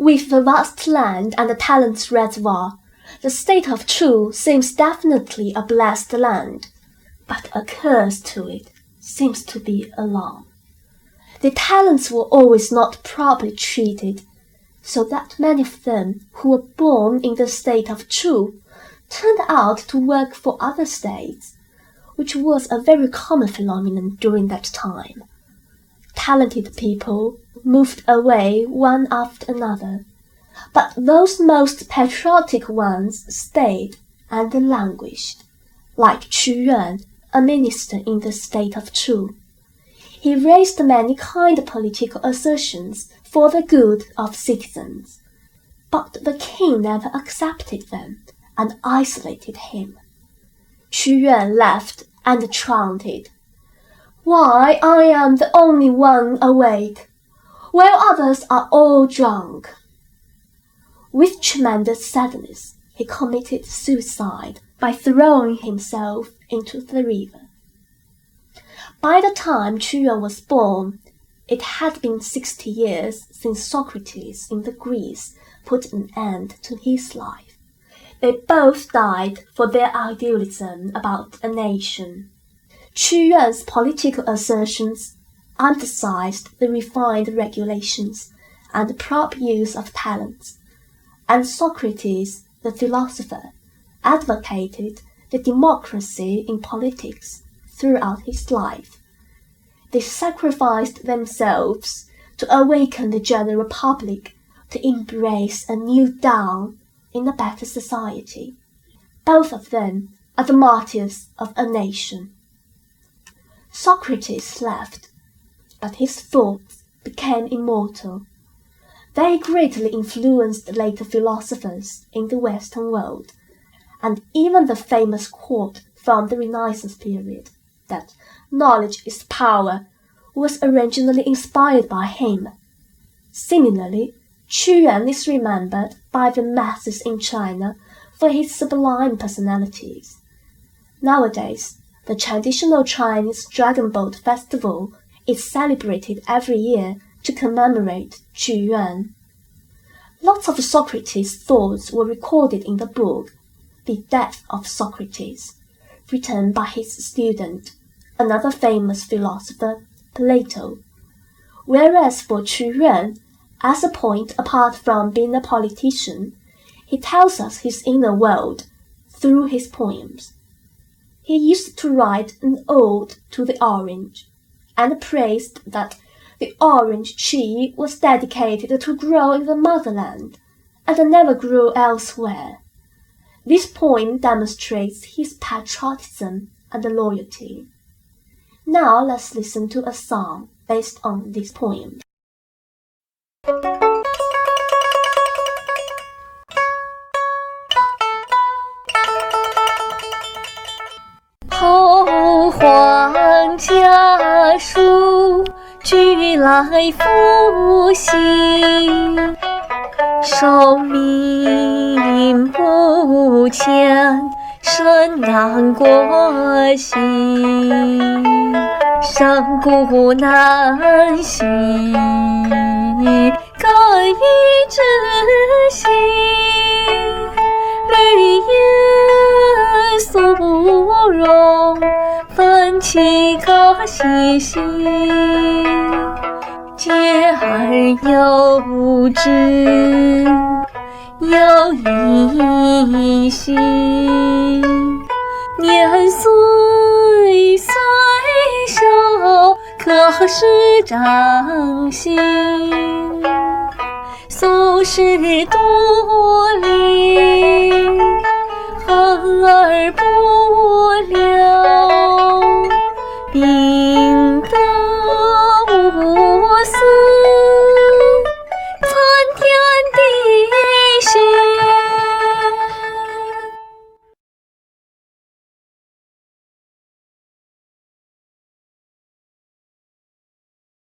With the vast land and the talents reservoir, the state of Chu seems definitely a blessed land, but a curse to it seems to be alarm. The talents were always not properly treated, so that many of them who were born in the state of Chu turned out to work for other states, which was a very common phenomenon during that time. Talented people moved away one after another, but those most patriotic ones stayed and languished, like Qu Yuan, a minister in the state of Chu. He raised many kind political assertions for the good of citizens, but the king never accepted them and isolated him. Qu Yuan left and chanted, "Why, I am the only one awake, while others are all drunk." With tremendous sadness, he committed suicide by throwing himself into the river. By the time Qu Yuan was born, it had been 60 years since Socrates in the Greece put an end to his life. They both died for their idealism about a nation. Qu Yuan's political assertions emphasized the refined regulations and proper use of talents, and Socrates, the philosopher, advocated the democracy in politics throughout his life. They sacrificed themselves to awaken the general public to embrace a new dawn in a better society. Both of them are the martyrs of a nation. Socrates left, but his thoughts became immortal. They greatly influenced later philosophers in the Western world, and even the famous quote from the Renaissance period, that knowledge is power, was originally inspired by him. Similarly, Qu Yuan is remembered by the masses in China for his sublime personalities. Nowadays, the traditional Chinese Dragon Boat Festival is celebrated every year to commemorate Qu Yuan. Lots of Socrates' thoughts were recorded in the book The Death of Socrates, written by his student, another famous philosopher, Plato. Whereas for Qu Yuan, as a point apart from being a politician, he tells us his inner world through his poems. He used to write an ode to the orange, and praised that the orange tree was dedicated to grow in the motherland, and never grew elsewhere. This poem demonstrates his patriotism and loyalty. Now let's listen to a song based on this poem. 后皇家书，举来复兴。受命不前，深安国心。上古难行，敢于执行。绿叶肃容，泛起个喜心。节而有之，有一心。年岁岁少，可使长心。俗事多灵，恒而不凉。